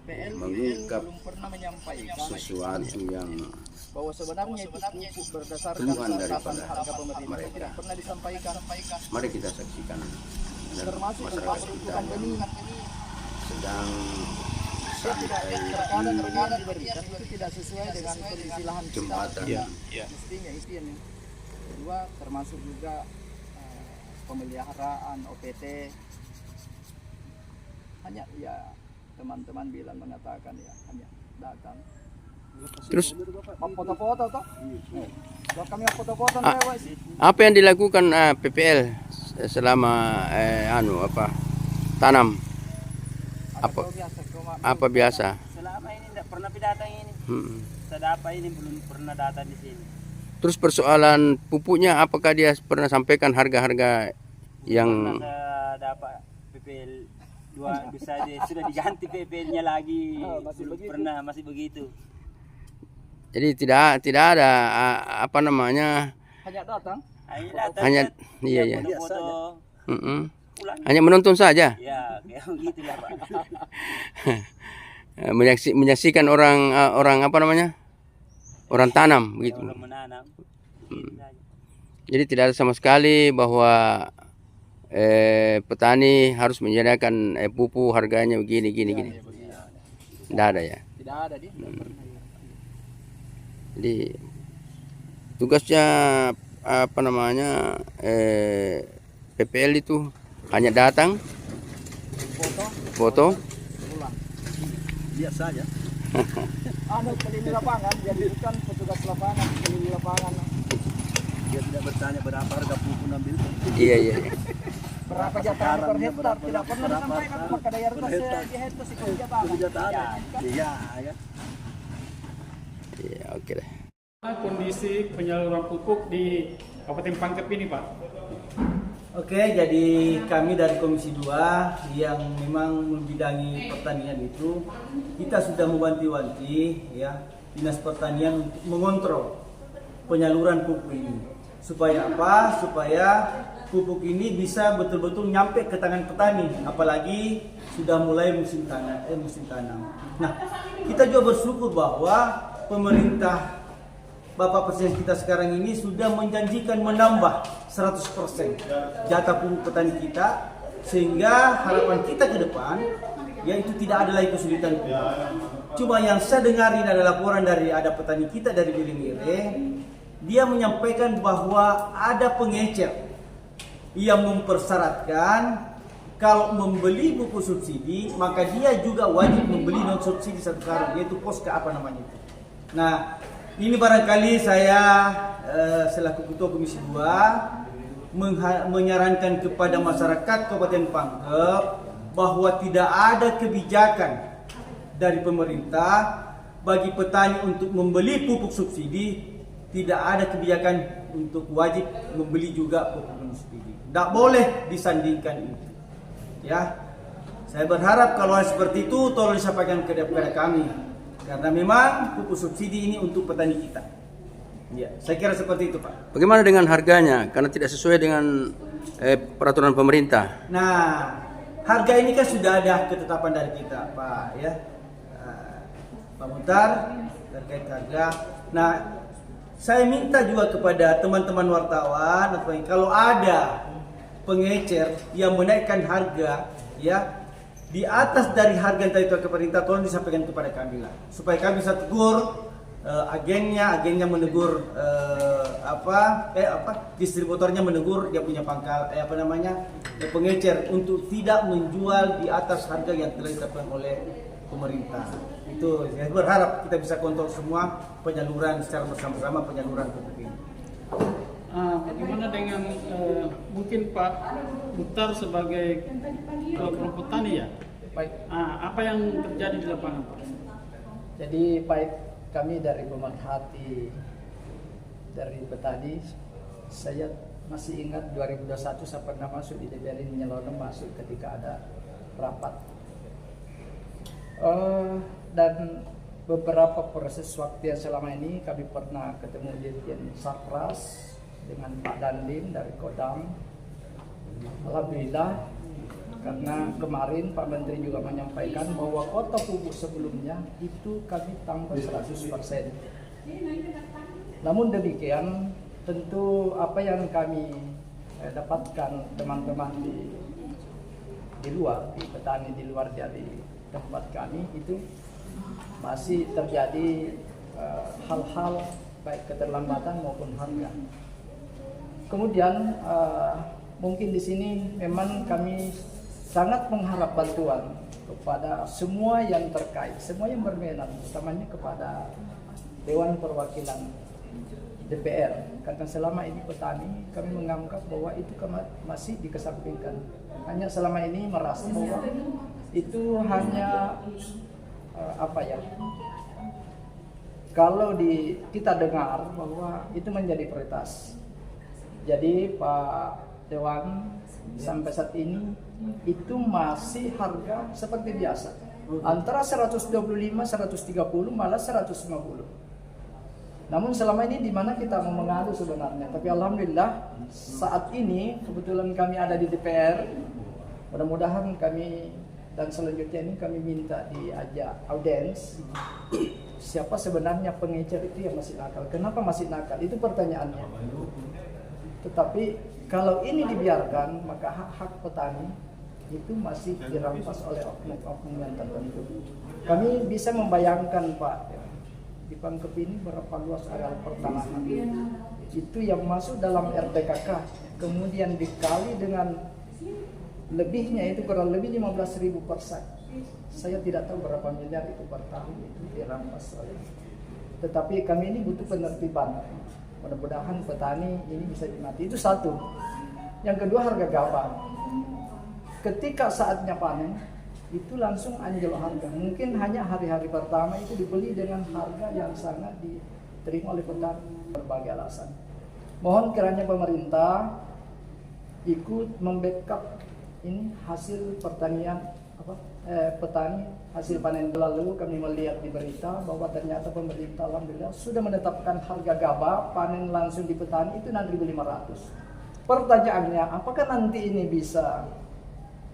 mengungkap belum pernah menyampaikan sesuatu yang bahwa sebenarnya itu pupuk berdasarkan keluhan penetapan daripada harga pemerintah mereka. tidak pernah disampaikan, Mari kita saksikan dan termasuk upah masyarakat kita peruntukan benih sedang terkadang diberikan itu tidak sesuai dengan kondisi lahan kita. jembatan Mestinya itu yang kedua, termasuk juga pemeliharaan OPT. Hanya ya teman-teman bilang mengatakan ya hanya datang Terus foto-foto toh. Kalau kami foto-foto lewat sih. apa yang dilakukan PPL selama tanam? Apa biasa? Selama ini tidak pernah datang ini. Sedapa ini belum pernah datang di sini. Terus persoalan pupuknya, apakah dia pernah sampaikan harga-harga yang Pernah dapat PPL dua bisa sudah diganti PPL-nya lagi. Belum pernah masih begitu. jadi tidak ada Hanya datang. hanya iya. Foto-foto. Pulang. Hanya menonton saja. Ya, kayak begitu lah, Pak. Menyaksikan orang orang tanam begitu. Orang menanam. Gitu saja. Jadi tidak ada sama sekali bahwa petani harus menyediakan pupuk harganya begini. Tidak ada ya. Tidak ada dia. Jadi tugasnya PPL itu hanya datang, foto, Pulang. biasa aja. Keliling lapangan, jadi bukan petugas lapangan, keliling lapangan. Dia tidak bertanya berapa harga pupuk ambil. iya. Berapa jatah per hektar? Tidak pernah disampaikan maka daya atas di hektar si jatah. Iya, ya. Iya, oke deh. Kondisi penyaluran pupuk di Kabupaten Pangkep ini, Pak. Oke, jadi kami dari Komisi 2 yang memang membidangi pertanian itu, kita sudah mewanti-wanti ya Dinas Pertanian untuk mengontrol penyaluran pupuk ini. Supaya apa? Supaya pupuk ini bisa betul-betul nyampe ke tangan petani, apalagi sudah mulai musim tanam. Nah, kita juga bersyukur bahwa pemerintah Bapak Presiden kita sekarang ini sudah menjanjikan menambah 100% jatah pupuk petani kita, sehingga harapan kita ke depan yaitu tidak ada lagi kesulitan pupuk. Cuma yang saya dengar ini adalah laporan dari ada petani kita dari Biringire, dia menyampaikan bahwa ada pengecer yang mempersyaratkan kalau membeli pupuk subsidi maka dia juga wajib membeli non subsidi satu karung, yaitu poska itu. Nah, ini barangkali saya selaku Ketua Komisi 2 menyarankan kepada masyarakat Kabupaten Pangkep bahwa tidak ada kebijakan dari pemerintah bagi petani untuk membeli pupuk subsidi, tidak ada kebijakan untuk wajib membeli juga pupuk non subsidi. Tidak boleh disandingkan itu. Ya, saya berharap kalau seperti itu tolong disampaikan kepada kami. Karena memang pupuk subsidi ini untuk petani kita. Ya, saya kira seperti itu, Pak. Bagaimana dengan harganya? Karena tidak sesuai dengan peraturan pemerintah. Nah, harga ini kan sudah ada ketetapan dari kita, Pak, ya. Pak Mutar terkait harga. Nah, saya minta juga kepada teman-teman wartawan kalau ada pengecer yang menaikkan harga, ya, di atas dari harga yang tadi itu ke pemerintah, tolong disampaikan kepada kami lah, supaya kami bisa tegur agennya menegur distributornya menegur dia punya pangkal pengecer untuk tidak menjual di atas harga yang telah ditetapkan oleh pemerintah. Itu saya berharap kita bisa kontrol semua penyaluran secara bersama-sama penyaluran pupuk ini. Bagaimana dengan mungkin Pak Mutar sebagai kelompok petani ya? Baik. Apa yang terjadi di lapangan, Pak? Jadi baik kami dari pemerhati dari petani, saya masih ingat 2021 saya pernah masuk di DPR ini Nyelono, masuk ketika ada rapat dan beberapa proses waktu yang selama ini kami pernah ketemu Dirjen Sarpras dengan Pak Dandim dari Kodam. Alhamdulillah Karena kemarin Pak Menteri juga menyampaikan bahwa kuota pupuk sebelumnya itu kami tambah 100%. Namun demikian, tentu apa yang kami dapatkan teman-teman di luar, di petani di luar dari tempat kami itu masih terjadi hal-hal baik keterlambatan maupun harga. Kemudian mungkin di sini memang kami sangat mengharap bantuan kepada semua yang terkait, semua yang berminat, utamanya kepada Dewan Perwakilan DPR. Karena selama ini petani kami menganggap bahwa itu masih dikesampingkan. Hanya selama ini merasa bahwa itu hanya kalau kita dengar bahwa itu menjadi prioritas. Jadi Pak Dewan sampai saat ini itu masih harga seperti biasa, antara 125, 130 malah 150. Namun selama ini di mana kita mau mengadu sebenarnya, tapi alhamdulillah saat ini kebetulan kami ada di DPR. Mudah-mudahan kami dan selanjutnya ini kami minta diajak audiens siapa sebenarnya pengecer itu yang masih nakal. Kenapa masih nakal? Itu pertanyaannya. Tetapi kalau ini dibiarkan, maka hak-hak petani itu masih dirampas oleh oknum-oknum yang tertentu. Kami bisa membayangkan Pak, di Pangkep ini berapa luas areal pertanahan itu yang masuk dalam RPKK, kemudian dikali dengan lebihnya itu kurang lebih 15.000 per sak. Saya tidak tahu berapa miliar itu per tahun itu dirampas oleh. Tetapi kami ini butuh penertiban. Mudah-mudahan petani ini bisa dimati. Itu satu. Yang kedua, harga gabah. Ketika saatnya panen, itu langsung anjlok harga. Mungkin hanya hari-hari pertama itu dibeli dengan harga yang sangat diterima oleh petani. Berbagai alasan. Mohon kiranya pemerintah ikut membackup ini hasil pertanian petani hasil panen. Lalu kami melihat di berita bahwa ternyata pemerintah alhamdulillah sudah menetapkan harga gabah panen langsung di petani itu 6.500. Pertanyaannya, apakah nanti ini bisa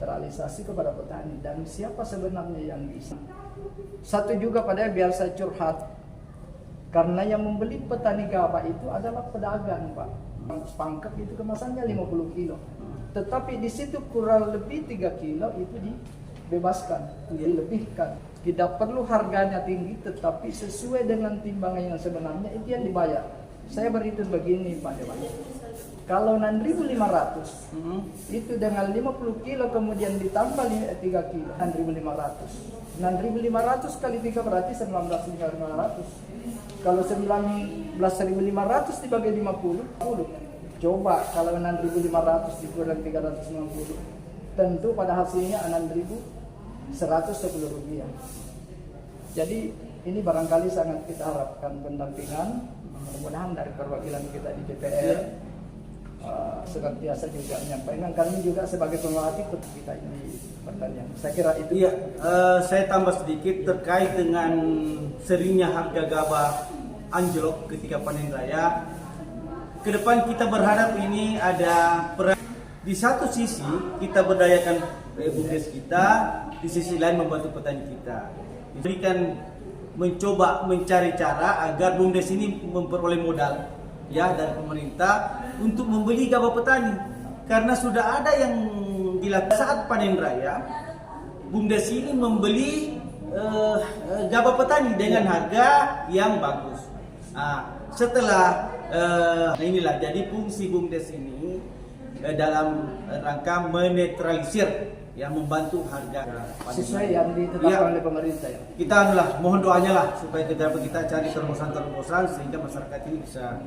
terrealisasi kepada petani dan siapa sebenarnya yang bisa? Satu juga pada biar saya curhat, karena yang membeli petani gabah itu adalah pedagang Pak. Pangkep itu kemasannya 50 kilo. Tetapi di situ kurang lebih 3 kilo itu dibebaskan, dilebihkan. Tidak perlu harganya tinggi, tetapi sesuai dengan timbangan yang sebenarnya itu yang dibayar. Saya berhitung begini Pak Dewan. Kalau 6.500 itu dengan 50 kilo kemudian ditambah 3 kilo, 6.500. 6.500 kali 3 berarti 19.500. Kalau 19.500 dibagi 50. Coba kalau 6.500 dikurang 390, tentu pada hasilnya 6.110 rupiah. Jadi ini barangkali sangat kita harapkan pendampingan. Mudah-mudahan dari perwakilan kita di DPR senantiasa juga menyampaikan. Kami juga sebagai pemerhati kita ini pertanian. Saya kira itu. Iya, saya tambah sedikit terkait dengan seringnya harga gabah anjlok ketika panen raya. Kedepan kita berharap ini ada di satu sisi kita berdayakan BUMDes kita, di sisi lain membantu petani kita. Berikan mencoba mencari cara agar BUMDes ini memperoleh modal ya dari pemerintah untuk membeli gabah petani. Karena sudah ada yang dilakukan saat panen raya, BUMDes ini membeli gabah petani dengan harga yang bagus. Nah, setelah inilah jadi fungsi BUMDes ini dalam rangka menetralisir yang membantu harga sesuai yang ditetapkan oleh pemerintah ya. Kita mohon doanya lah supaya kita cari terobosan sehingga masyarakat ini bisa